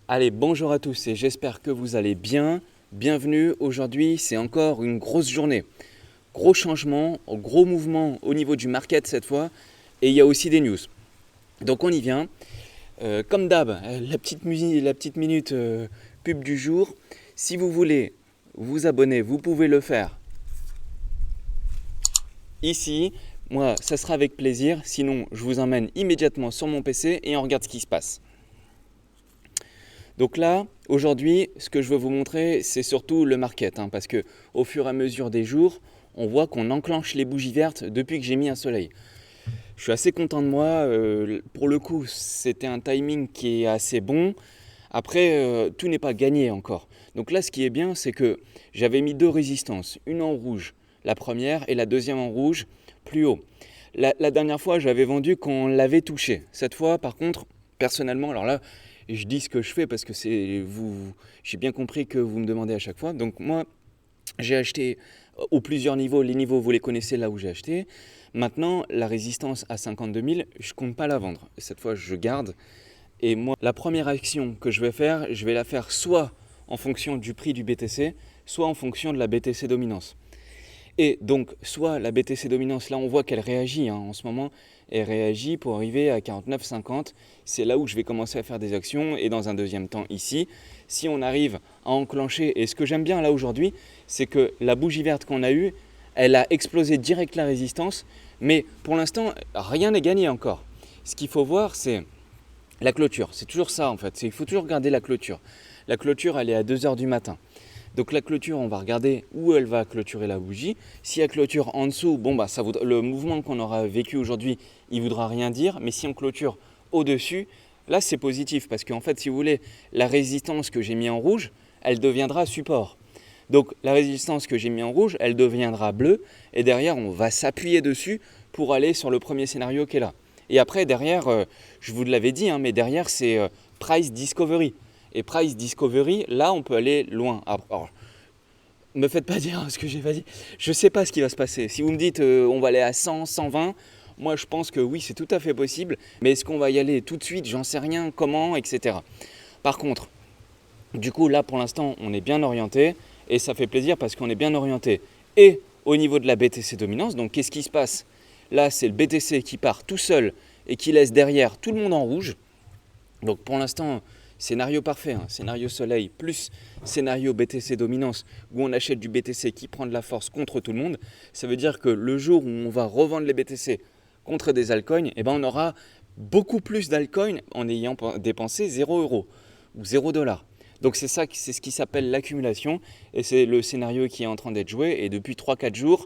Allez, bonjour à tous et j'espère que vous allez bien. Bienvenue, aujourd'hui c'est encore une grosse journée. Gros changement, gros mouvement au niveau du market cette fois et il y a aussi des news. Donc on y vient. Comme d'hab, la petite minute pub du jour. Si vous voulez vous abonner, vous pouvez le faire ici. Moi, ça sera avec plaisir. Sinon, je vous emmène immédiatement sur mon PC et on regarde ce qui se passe. Donc là, aujourd'hui, ce que je veux vous montrer, c'est surtout le market, parce que au fur et à mesure des jours, on voit qu'on enclenche les bougies vertes depuis que j'ai mis un soleil. Je suis assez content de moi. Pour le coup, c'était un timing qui est assez bon. Après, tout n'est pas gagné encore. Donc là, ce qui est bien, c'est que j'avais mis deux résistances, une en rouge, la première, et la deuxième en rouge, plus haut. La dernière fois, j'avais vendu quand on l'avait touché. Cette fois, par contre, personnellement, alors là, je dis ce que je fais parce que c'est vous, j'ai bien compris que vous me demandez à chaque fois. Donc moi, j'ai acheté aux plusieurs niveaux. Les niveaux, vous les connaissez là où j'ai acheté. Maintenant, la résistance à 52 000, je compte pas la vendre. Cette fois, je garde. Et moi, la première action que je vais faire, je vais la faire soit en fonction du prix du BTC, soit en fonction de la BTC dominance. Et donc, soit la BTC dominance, là on voit qu'elle réagit en ce moment, elle réagit pour arriver à 49,50. C'est là où je vais commencer à faire des actions. Et dans un deuxième temps ici, si on arrive à enclencher, et ce que j'aime bien là aujourd'hui, c'est que la bougie verte qu'on a eue, elle a explosé direct la résistance. Mais pour l'instant, rien n'est gagné encore. Ce qu'il faut voir, c'est la clôture. C'est toujours ça en fait. Il faut toujours regarder la clôture. La clôture, elle est à 2 heures du matin. Donc la clôture, on va regarder où elle va clôturer la bougie. Si elle clôture en dessous, bon bah le mouvement qu'on aura vécu aujourd'hui, il ne voudra rien dire. Mais si on clôture au-dessus, là c'est positif parce qu'en fait, si vous voulez, la résistance que j'ai mis en rouge, elle deviendra support. Donc la résistance que j'ai mis en rouge, elle deviendra bleue et derrière, on va s'appuyer dessus pour aller sur le premier scénario qui est là. Et après, derrière, je vous l'avais dit, mais derrière, c'est Price Discovery. Et Price Discovery, là, on peut aller loin. Alors, ne me faites pas dire ce que j'ai pas dit. Je ne sais pas ce qui va se passer. Si vous me dites on va aller à 100, 120, moi je pense que oui, c'est tout à fait possible. Mais est-ce qu'on va y aller tout de suite? J'en sais rien, comment, etc. Par contre, du coup, là, pour l'instant, on est bien orienté. Et ça fait plaisir parce qu'on est bien orienté. Et au niveau de la BTC dominance, donc qu'est-ce qui se passe? Là, c'est le BTC qui part tout seul et qui laisse derrière tout le monde en rouge. Donc pour l'instant, scénario parfait, scénario soleil plus scénario BTC dominance où on achète du BTC qui prend de la force contre tout le monde. Ça veut dire que le jour où on va revendre les BTC contre des altcoins, on aura beaucoup plus d'altcoins en ayant dépensé 0 € ou 0 $. Donc c'est ça, c'est ce qui s'appelle l'accumulation et c'est le scénario qui est en train d'être joué et depuis 3-4 jours,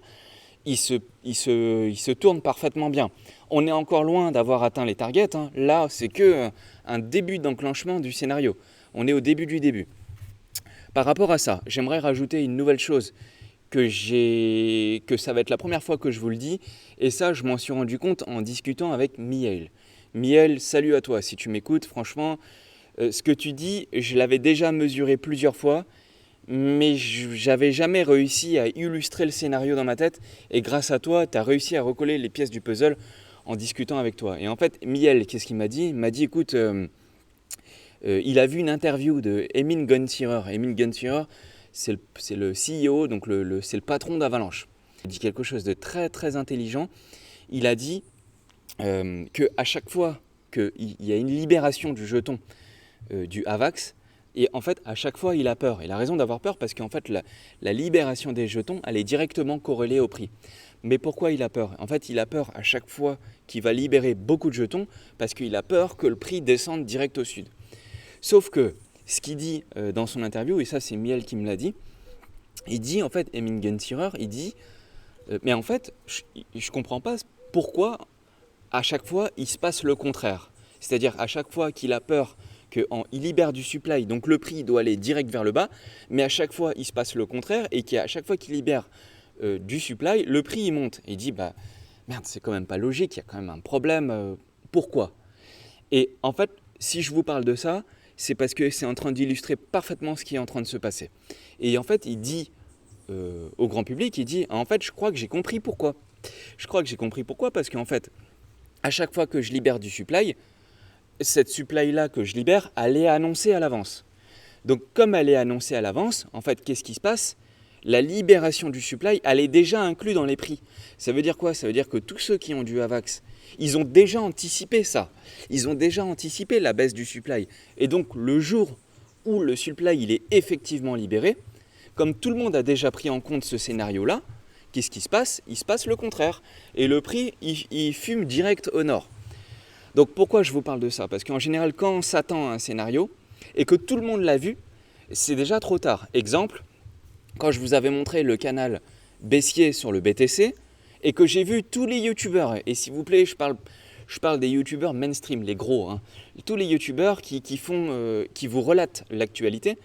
il se tourne parfaitement bien. On est encore loin d'avoir atteint les targets. Là, c'est que un début d'enclenchement du scénario. On est au début du début. Par rapport à ça, j'aimerais rajouter une nouvelle chose que ça va être la première fois que je vous le dis. Et ça, je m'en suis rendu compte en discutant avec Miel. Miel, salut à toi si tu m'écoutes. Franchement, ce que tu dis, je l'avais déjà mesuré plusieurs fois. Mais j'avais jamais réussi à illustrer le scénario dans ma tête. Et grâce à toi, tu as réussi à recoller les pièces du puzzle en discutant avec toi. Et en fait, Miel, qu'est-ce qu'il m'a dit? Il m'a dit, écoute, il a vu une interview de Emin Gun Sirer. Emin Gun Sirer, c'est le CEO, donc c'est le patron d'Avalanche. Il dit quelque chose de très très intelligent. Il a dit qu'à chaque fois qu'il y a une libération du jeton du AVAX, et en fait, à chaque fois, il a peur. Il a raison d'avoir peur parce qu'en fait, la libération des jetons, elle est directement corrélée au prix. Mais pourquoi il a peur? En fait, il a peur à chaque fois qu'il va libérer beaucoup de jetons parce qu'il a peur que le prix descende direct au sud. Sauf que ce qu'il dit dans son interview, et ça c'est Miel qui me l'a dit, il dit en fait, Emin Gensirer, il dit mais en fait, je ne comprends pas pourquoi à chaque fois il se passe le contraire. C'est-à-dire à chaque fois qu'il a peur qu'il libère du supply, donc le prix doit aller direct vers le bas, mais à chaque fois il se passe le contraire et qu'à chaque fois qu'il libère du supply, le prix il monte. Et il dit bah merde, c'est quand même pas logique, il y a quand même un problème, pourquoi? Et en fait, si je vous parle de ça, c'est parce que c'est en train d'illustrer parfaitement ce qui est en train de se passer. Et en fait, il dit au grand public, il dit en fait, je crois que j'ai compris pourquoi. Je crois que j'ai compris pourquoi parce qu'en fait, à chaque fois que je libère du supply, cette supply-là que je libère, elle est annoncée à l'avance. Donc comme elle est annoncée à l'avance, en fait, qu'est-ce qui se passe? La libération du supply, elle est déjà inclue dans les prix. Ça veut dire quoi? Ça veut dire que tous ceux qui ont du AVAX, ils ont déjà anticipé ça. Ils ont déjà anticipé la baisse du supply. Et donc le jour où le supply il est effectivement libéré, comme tout le monde a déjà pris en compte ce scénario-là, qu'est-ce qui se passe? Il se passe le contraire. Et le prix, il fume direct au nord. Donc pourquoi je vous parle de ça? Parce qu'en général, quand on s'attend à un scénario et que tout le monde l'a vu, c'est déjà trop tard. Exemple, quand je vous avais montré le canal baissier sur le BTC et que j'ai vu tous les youtubeurs, et s'il vous plaît, je parle des youtubeurs mainstream, les gros, hein, tous les youtubeurs qui vous relatent l'actualité,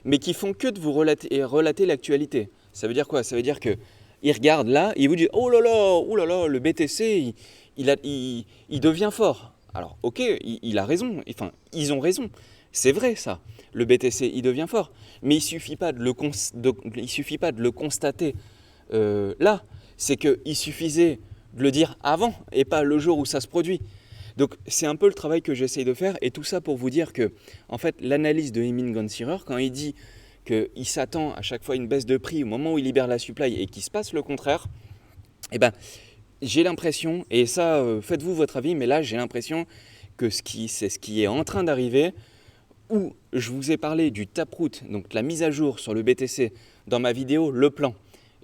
mais qui font que de vous relater l'actualité. Ça veut dire quoi? Ça veut dire qu'ils regardent là, et ils vous disent oh là là, le BTC, il devient fort. Alors ok, il a raison, enfin ils ont raison, c'est vrai ça, le BTC il devient fort, mais il ne suffit pas de le constater là, c'est qu'il suffisait de le dire avant et pas le jour où ça se produit. Donc c'est un peu le travail que j'essaye de faire et tout ça pour vous dire que en fait l'analyse de Emin Gunsirer, quand il dit qu'il s'attend à chaque fois à une baisse de prix au moment où il libère la supply et qu'il se passe le contraire, eh ben j'ai l'impression, et ça faites-vous votre avis, mais là j'ai l'impression que c'est ce qui est en train d'arriver, où je vous ai parlé du Taproot, donc la mise à jour sur le BTC dans ma vidéo Le Plan.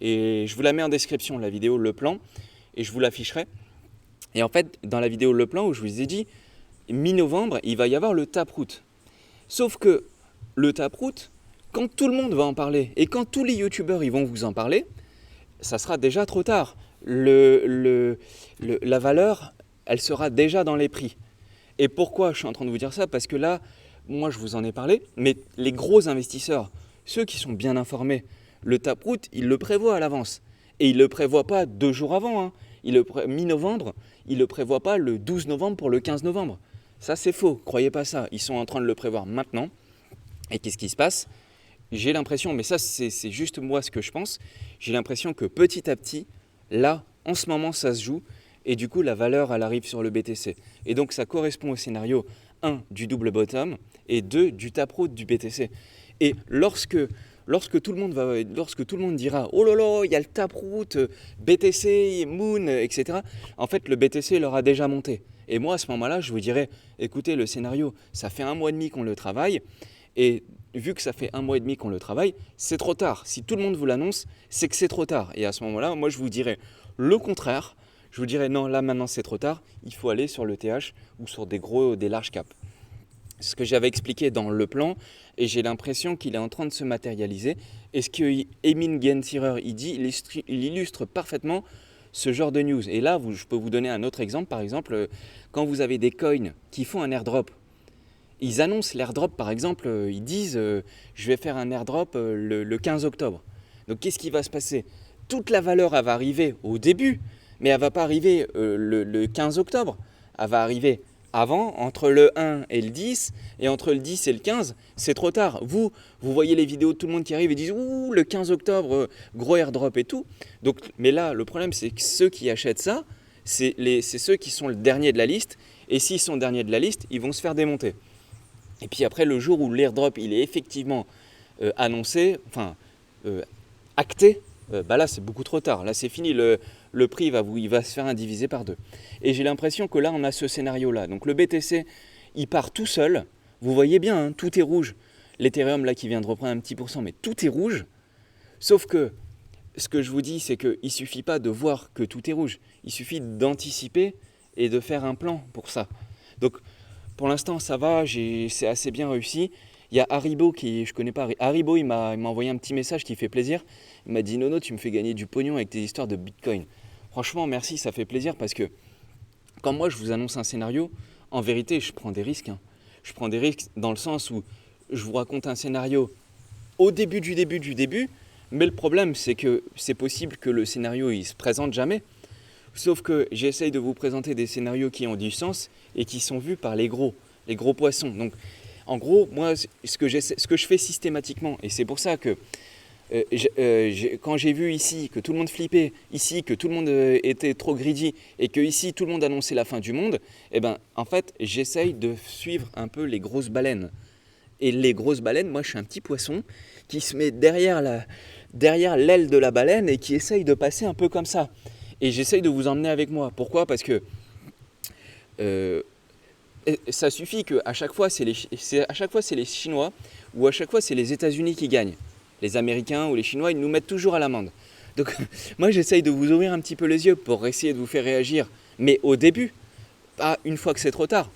Et je vous la mets en description, la vidéo Le Plan, et je vous l'afficherai. Et en fait, dans la vidéo Le Plan où je vous ai dit, mi-novembre, il va y avoir le Taproot. Sauf que le Taproot, quand tout le monde va en parler, et quand tous les youtubeurs ils vont vous en parler, ça sera déjà trop tard. La valeur, elle sera déjà dans les prix. Et pourquoi je suis en train de vous dire ça? Parce que là, moi je vous en ai parlé, mais les gros investisseurs, ceux qui sont bien informés, le Taproot, ils le prévoient à l'avance. Et ils ne le prévoient pas 2 jours avant. Hein. Mi-novembre, ils ne le prévoient pas le 12 novembre pour le 15 novembre. Ça c'est faux, croyez pas ça. Ils sont en train de le prévoir maintenant. Et qu'est-ce qui se passe? J'ai l'impression, mais ça c'est juste moi ce que je pense, j'ai l'impression que petit à petit, là, en ce moment, ça se joue, et du coup, la valeur, elle arrive sur le BTC. Et donc, ça correspond au scénario 1 du double bottom, et 2 du taproot du BTC. Et lorsque tout le monde dira « Oh là là, il y a le taproot, BTC, Moon, etc. » En fait, le BTC leur a déjà monté. Et moi, à ce moment-là, je vous dirais « Écoutez, le scénario, ça fait 1 mois et demi qu'on le travaille, et vu que ça fait 1 mois et demi qu'on le travaille, c'est trop tard. Si tout le monde vous l'annonce, c'est que c'est trop tard. Et à ce moment-là, moi, je vous dirais le contraire. Je vous dirais non, là, maintenant, c'est trop tard. Il faut aller sur le TH ou sur des larges caps. C'est ce que j'avais expliqué dans le plan et j'ai l'impression qu'il est en train de se matérialiser. Et ce que Emin Gunsirer il dit, il illustre parfaitement ce genre de news. Et là, je peux vous donner un autre exemple. Par exemple, quand vous avez des coins qui font un airdrop, ils annoncent l'airdrop, par exemple, ils disent je vais faire un airdrop le 15 octobre. Donc qu'est-ce qui va se passer? Toute la valeur, elle va arriver au début, mais elle ne va pas arriver le 15 octobre. Elle va arriver avant, entre le 1 et le 10, et entre le 10 et le 15, c'est trop tard. Vous voyez les vidéos de tout le monde qui arrive et disent ouh, le 15 octobre, gros airdrop et tout. Donc, mais là, le problème, c'est que ceux qui achètent ça, c'est ceux qui sont le dernier de la liste, et s'ils sont derniers de la liste, ils vont se faire démonter. Et puis après, le jour où l'airdrop il est effectivement annoncé, enfin acté, là c'est beaucoup trop tard. Là c'est fini, le prix il va se faire indiviser par 2. Et j'ai l'impression que là on a ce scénario-là. Donc le BTC, il part tout seul. Vous voyez bien, hein, tout est rouge. L'Ethereum là qui vient de reprendre un petit pourcent, mais tout est rouge. Sauf que ce que je vous dis, c'est qu'il ne suffit pas de voir que tout est rouge. Il suffit d'anticiper et de faire un plan pour ça. Donc pour l'instant, ça va, c'est assez bien réussi. Il y a Haribo je connais pas. Haribo, il m'a envoyé un petit message qui fait plaisir. Il m'a dit Nono, tu me fais gagner du pognon avec tes histoires de Bitcoin. Franchement, merci, ça fait plaisir parce que quand moi je vous annonce un scénario, en vérité, je prends des risques. Hein. Je prends des risques dans le sens où je vous raconte un scénario au début du début, mais le problème, c'est que c'est possible que le scénario, il se présente jamais. Sauf que j'essaye de vous présenter des scénarios qui ont du sens et qui sont vus par les gros poissons. Donc, en gros, moi, ce que je fais systématiquement, et c'est pour ça que Quand j'ai vu ici que tout le monde flippait, ici que tout le monde était trop greedy et que ici tout le monde annonçait la fin du monde, eh ben, en fait, j'essaye de suivre un peu les grosses baleines. Et les grosses baleines, moi je suis un petit poisson qui se met derrière l'aile de la baleine et qui essaye de passer un peu comme ça. Et j'essaye de vous emmener avec moi. Pourquoi ? Parce que euh, ça suffit qu'à chaque fois c'est les Chinois ou à chaque fois c'est les États-Unis qui gagnent. Les Américains ou les Chinois, ils nous mettent toujours à l'amende. Donc moi j'essaye de vous ouvrir un petit peu les yeux pour essayer de vous faire réagir. Mais au début, pas une fois que c'est trop tard.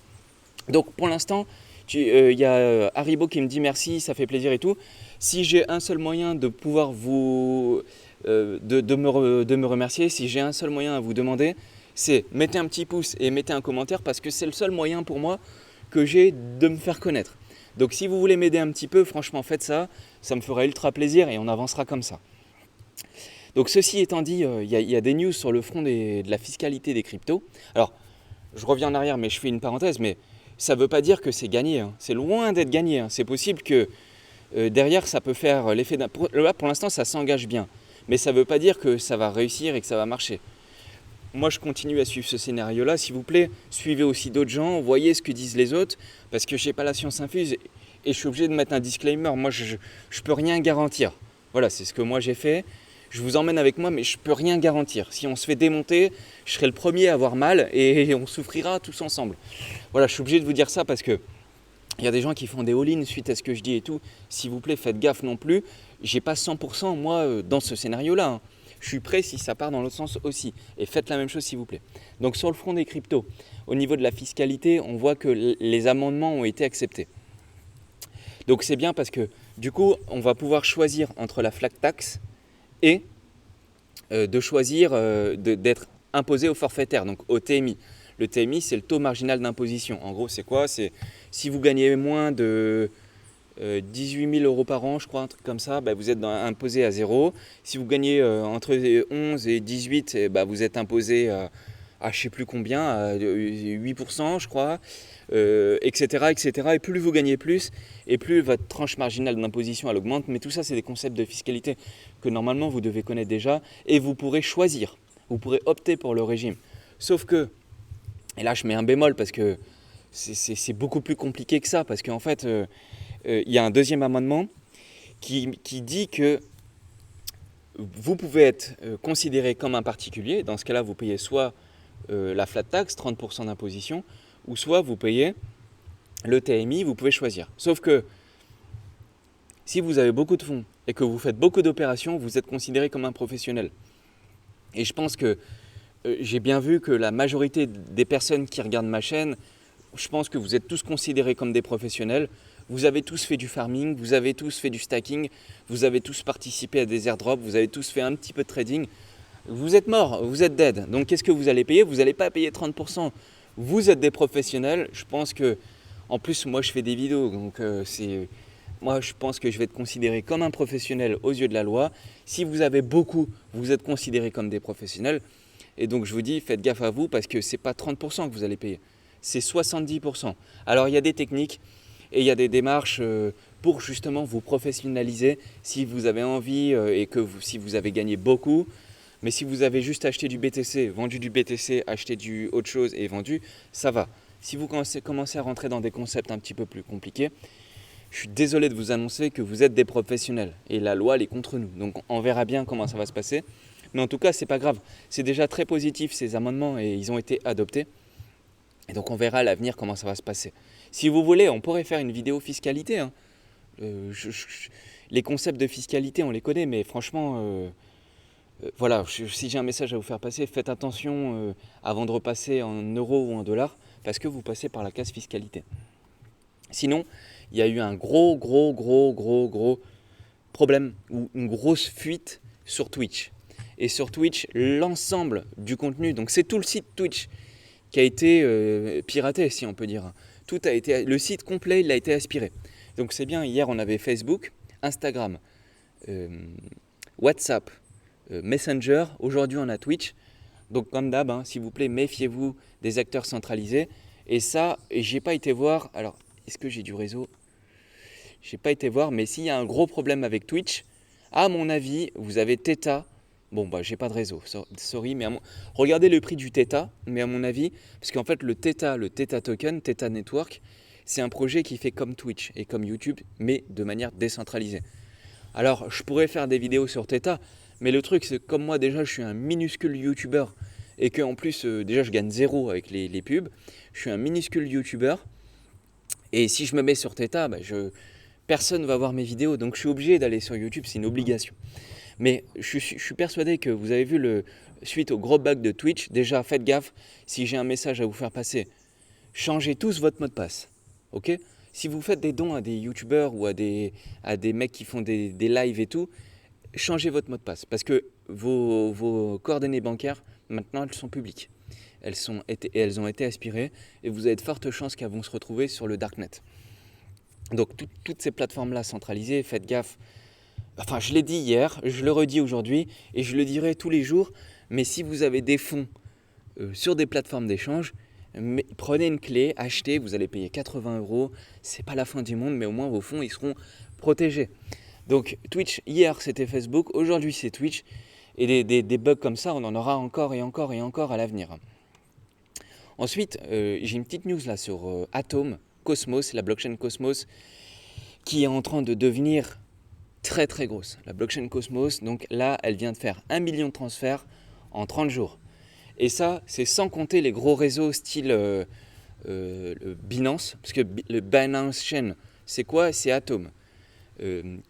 Donc pour l'instant, y a Haribo qui me dit merci, ça fait plaisir et tout. Si j'ai un seul moyen de pouvoir vous de me remercier, si j'ai un seul moyen à vous demander, c'est mettez un petit pouce et mettez un commentaire parce que c'est le seul moyen pour moi que j'ai de me faire connaître. Donc si vous voulez m'aider un petit peu, franchement faites ça, ça me fera ultra plaisir et on avancera comme ça. Donc ceci étant dit, y a des news sur le front de la fiscalité des cryptos. Alors, je reviens en arrière mais je fais une parenthèse, mais ça ne veut pas dire que c'est gagné, hein. C'est loin d'être gagné, hein. C'est possible que derrière ça peut faire l'effet d'un... Là pour l'instant ça s'engage bien, mais ça ne veut pas dire que ça va réussir et que ça va marcher. Moi je continue à suivre ce scénario-là, s'il vous plaît, suivez aussi d'autres gens, voyez ce que disent les autres, parce que je n'ai pas la science infuse et je suis obligé de mettre un disclaimer, moi je ne peux rien garantir. Voilà, c'est ce que moi j'ai fait. Je vous emmène avec moi, mais je ne peux rien garantir. Si on se fait démonter, je serai le premier à avoir mal et on souffrira tous ensemble. Voilà, je suis obligé de vous dire ça parce que il y a des gens qui font des all-in suite à ce que je dis et tout. S'il vous plaît, faites gaffe non plus. J'ai pas 100% moi dans ce scénario-là, hein. Je suis prêt si ça part dans l'autre sens aussi. Et faites la même chose s'il vous plaît. Donc sur le front des cryptos, au niveau de la fiscalité, on voit que les amendements ont été acceptés. Donc c'est bien parce que du coup, on va pouvoir choisir entre la flat tax et de choisir d'être imposé au forfaitaire, donc au TMI. Le TMI, c'est le taux marginal d'imposition. En gros, c'est quoi ? C'est si vous gagnez moins de 18 000 euros par an, je crois, un truc comme ça, bah, vous êtes imposé à zéro. Si vous gagnez entre 11 et 18, bah, vous êtes imposé à je ne sais plus combien, à 8%, je crois, etc., etc. Et plus vous gagnez plus, et plus votre tranche marginale d'imposition elle augmente. Mais tout ça, c'est des concepts de fiscalité que normalement vous devez connaître déjà, et vous pourrez choisir, vous pourrez opter pour le régime. Sauf que, et là je mets un bémol parce que c'est beaucoup plus compliqué que ça, parce qu'en fait, il y a un deuxième amendement qui dit que vous pouvez être considéré comme un particulier. Dans ce cas-là, vous payez soit la flat tax, 30% d'imposition, ou soit vous payez le TMI, vous pouvez choisir. Sauf que si vous avez beaucoup de fonds et que vous faites beaucoup d'opérations, vous êtes considéré comme un professionnel. Et je pense que j'ai bien vu que la majorité des personnes qui regardent ma chaîne, je pense que vous êtes tous considérés comme des professionnels. Vous avez tous fait du farming, vous avez tous fait du stacking, vous avez tous participé à des airdrops, vous avez tous fait un petit peu de trading. Vous êtes morts, vous êtes dead. Donc qu'est-ce que vous allez payer ? Vous n'allez pas payer 30%. Vous êtes des professionnels. Je pense que, en plus, moi je fais des vidéos, donc moi je pense que je vais être considéré comme un professionnel aux yeux de la loi. Si vous avez beaucoup, vous êtes considérés comme des professionnels. Et donc je vous dis, faites gaffe à vous parce que ce n'est pas 30% que vous allez payer, c'est 70%. Alors il y a des techniques et il y a des démarches pour justement vous professionnaliser si vous avez envie et que si vous avez gagné beaucoup. Mais si vous avez juste acheté du BTC, vendu du BTC, acheté du autre chose et vendu, ça va. Si vous commencez à rentrer dans des concepts un petit peu plus compliqués, je suis désolé de vous annoncer que vous êtes des professionnels et la loi elle est contre nous. Donc on verra bien comment ça va se passer. Mais en tout cas, c'est pas grave. C'est déjà très positif ces amendements et ils ont été adoptés. Et donc on verra à l'avenir comment ça va se passer. Si vous voulez, on pourrait faire une vidéo fiscalité, hein. Les concepts de fiscalité, on les connaît, mais franchement, voilà, si j'ai un message à vous faire passer, faites attention avant de repasser en euros ou en dollars, parce que vous passez par la case fiscalité. Sinon, il y a eu un gros problème, ou une grosse fuite sur Twitch. Et sur Twitch, l'ensemble du contenu, donc c'est tout le site Twitch qui a été piraté, si on peut dire. Tout a été, le site complet, il a été aspiré. Donc c'est bien, hier on avait Facebook, Instagram, WhatsApp, Messenger, aujourd'hui on a Twitch. Donc comme d'hab, hein, s'il vous plaît, méfiez-vous des acteurs centralisés. Et ça, j'ai pas été voir, alors est-ce que j'ai du réseau ? J'ai pas été voir, mais s'il y a un gros problème avec Twitch, À mon avis, vous avez Theta. Bon, bah, j'ai pas de réseau, sorry, mais regardez le prix du Theta, mais à mon avis, parce qu'en fait, le Theta Token, Theta Network, c'est un projet qui fait comme Twitch et comme YouTube, mais de manière décentralisée. Alors, je pourrais faire des vidéos sur Theta, mais le truc, c'est que comme moi, déjà, je suis un minuscule YouTuber, et qu'en plus, déjà, je gagne zéro avec les pubs, je suis un minuscule YouTuber, et si je me mets sur Theta, bah, personne ne va voir mes vidéos, donc je suis obligé d'aller sur YouTube, c'est une obligation. Mais je suis persuadé que vous avez vu suite au gros bug de Twitch, déjà faites gaffe, si j'ai un message à vous faire passer, changez tous votre mot de passe. Ok ? Si vous faites des dons à des youtubeurs ou à des mecs qui font des lives et tout, changez votre mot de passe. Parce que vos coordonnées bancaires, maintenant, elles sont publiques. Elles ont été aspirées et vous avez de fortes chances qu'elles vont se retrouver sur le darknet. Donc toutes ces plateformes-là centralisées, faites gaffe. Enfin, je l'ai dit hier, je le redis aujourd'hui et je le dirai tous les jours. Mais si vous avez des fonds sur des plateformes d'échange, prenez une clé, achetez, vous allez payer 80 €. C'est pas la fin du monde, mais au moins vos fonds ils seront protégés. Donc Twitch, hier c'était Facebook, aujourd'hui c'est Twitch. Et des bugs comme ça, on en aura encore et encore et encore à l'avenir. Ensuite, j'ai une petite news là sur Atom, Cosmos, la blockchain Cosmos, qui est en train de devenir très très grosse. La blockchain Cosmos, donc là, elle vient de faire 1 million de transferts en 30 jours. Et ça, c'est sans compter les gros réseaux style Binance, parce que le Binance Chain, c'est quoi ? C'est Atom.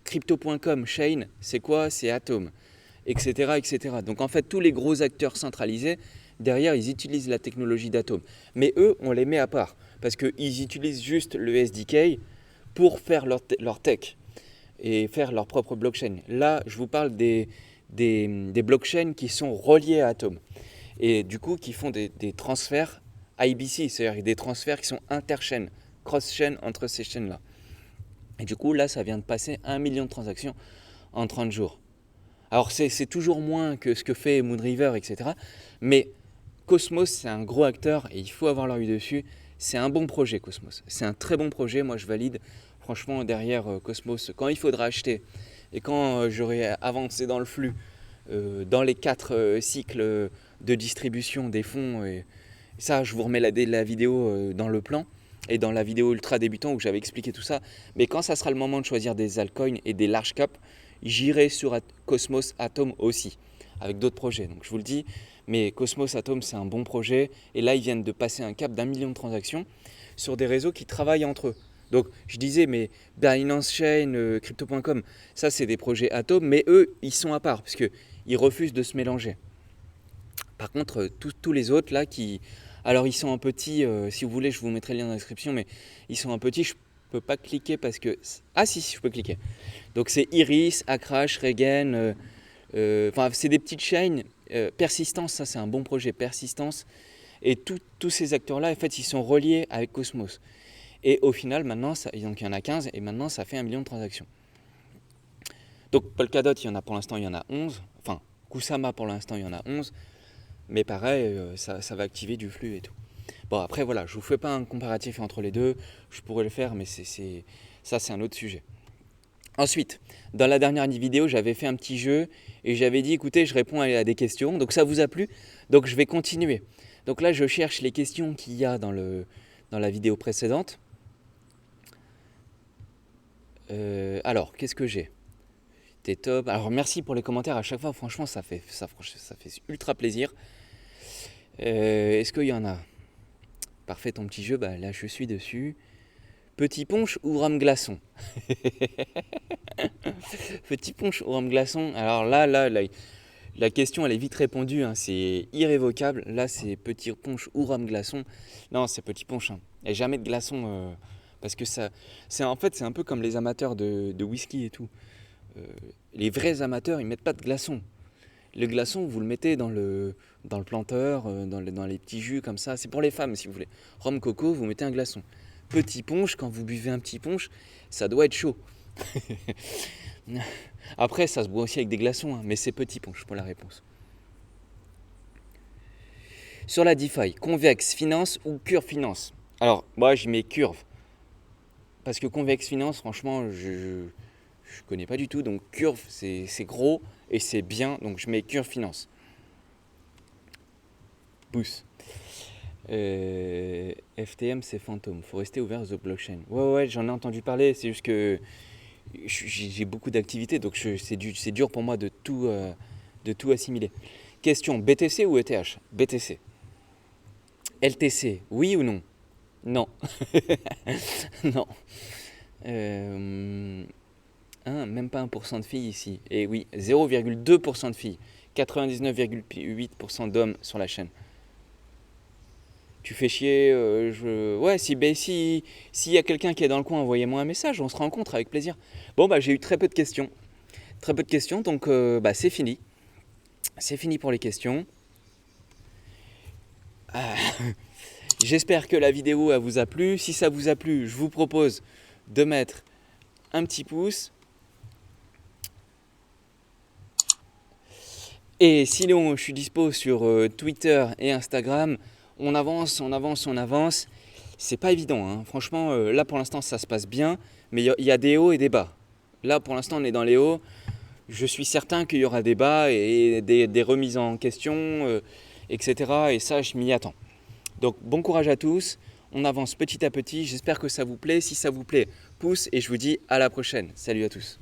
Crypto.com Chain, c'est quoi ? C'est Atom, etc., etc. Donc en fait, tous les gros acteurs centralisés, derrière, ils utilisent la technologie d'Atom. Mais eux, on les met à part, parce qu'ils utilisent juste le SDK pour faire leur tech et faire leur propre blockchain. Là, je vous parle des blockchains qui sont reliés à Atom. Et du coup, qui font des transferts IBC, c'est-à-dire des transferts qui sont inter-chaînes, cross-chain entre ces chaînes-là. Et du coup, là, ça vient de passer 1 million de transactions en 30 jours. Alors, c'est toujours moins que ce que fait Moonriver, etc. Mais Cosmos, c'est un gros acteur et il faut avoir l'œil dessus. C'est un bon projet, Cosmos. C'est un très bon projet. Moi, je valide. Franchement, derrière Cosmos, quand il faudra acheter et quand j'aurai avancé dans le flux, dans les 4 cycles de distribution des fonds, et ça, je vous remets la vidéo dans le plan et dans la vidéo ultra débutant où j'avais expliqué tout ça. Mais quand ça sera le moment de choisir des altcoins et des large caps, j'irai sur Cosmos Atom aussi, avec d'autres projets. Donc je vous le dis, mais Cosmos Atom, c'est un bon projet. Et là, ils viennent de passer un cap d'1 million de transactions sur des réseaux qui travaillent entre eux. Donc je disais, mais Binance Chain, Crypto.com, ça c'est des projets Atom, mais eux, ils sont à part, parce qu'ils refusent de se mélanger. Par contre, tous les autres là alors ils sont en petit, si vous voulez je vous mettrai le lien dans la description, mais ils sont en petit, je peux pas cliquer parce que... Ah si, je peux cliquer. Donc c'est Iris, Acrash, Regen, c'est des petites chaînes. Persistance, ça c'est un bon projet, Persistance. Et tous ces acteurs-là, en fait, ils sont reliés avec Cosmos. Et au final, maintenant, donc il y en a 15, et maintenant ça fait 1 million de transactions. Donc Polkadot, pour l'instant, il y en a 11. Enfin, Kusama, pour l'instant, il y en a 11. Mais pareil, ça va activer du flux et tout. Bon, après, voilà, je ne vous fais pas un comparatif entre les deux. Je pourrais le faire, mais ça, c'est un autre sujet. Ensuite, dans la dernière vidéo, j'avais fait un petit jeu et j'avais dit, écoutez, je réponds à des questions. Donc ça vous a plu. Donc je vais continuer. Donc là, je cherche les questions qu'il y a dans la vidéo précédente. Alors, qu'est-ce que j'ai ? T'es top. Alors, merci pour les commentaires à chaque fois. Franchement, ça fait ultra plaisir. Est-ce qu'il y en a ? Parfait, ton petit jeu. Bah, là, je suis dessus. Petit punch ou rhum glaçon ? Petit punch ou rhum glaçon ? Alors là, la question, elle est vite répondue. Hein. C'est irrévocable. Là, c'est petit punch ou rhum glaçon. Non, c'est petit punch. Hein. Il n'y a jamais de glaçon. Parce que ça, c'est un peu comme les amateurs de whisky et tout. Les vrais amateurs, ils mettent pas de glaçon. Le glaçon, vous le mettez dans le planteur, dans les petits jus comme ça. C'est pour les femmes, si vous voulez. Rhum coco, vous mettez un glaçon. Petit punch, quand vous buvez un petit punch, ça doit être chaud. Après, ça se boit aussi avec des glaçons, hein, mais c'est petit punch pour la réponse. Sur la DeFi, Convex Finance ou Curve Finance ? Alors, moi, je mets Curve. Parce que Convex Finance, franchement, je connais pas du tout. Donc Curve, c'est gros et c'est bien. Donc je mets Curve Finance. Pouce. FTM, c'est fantôme. Faut rester ouvert aux blockchains. Ouais, j'en ai entendu parler. C'est juste que j'ai beaucoup d'activités, donc c'est dur pour moi de tout assimiler. Question, BTC ou ETH? BTC. LTC, oui ou non? Non. Non. Même pas 1% de filles ici. Et oui, 0,2% de filles. 99,8% d'hommes sur la chaîne. Tu fais chier, ouais, s'il y a quelqu'un qui est dans le coin, envoyez-moi un message, on se rencontre avec plaisir. Bon, bah j'ai eu très peu de questions. Très peu de questions, donc c'est fini. C'est fini pour les questions. J'espère que la vidéo elle vous a plu. Si ça vous a plu, je vous propose de mettre un petit pouce. Et sinon, je suis dispo sur Twitter et Instagram. On avance. C'est pas évident, hein. Franchement, là pour l'instant ça se passe bien, mais il y a des hauts et des bas. Là pour l'instant on est dans les hauts. Je suis certain qu'il y aura des bas et des remises en question, etc. Et ça, je m'y attends. Donc bon courage à tous. On avance petit à petit. J'espère que ça vous plaît. Si ça vous plaît, pouce et je vous dis à la prochaine. Salut à tous.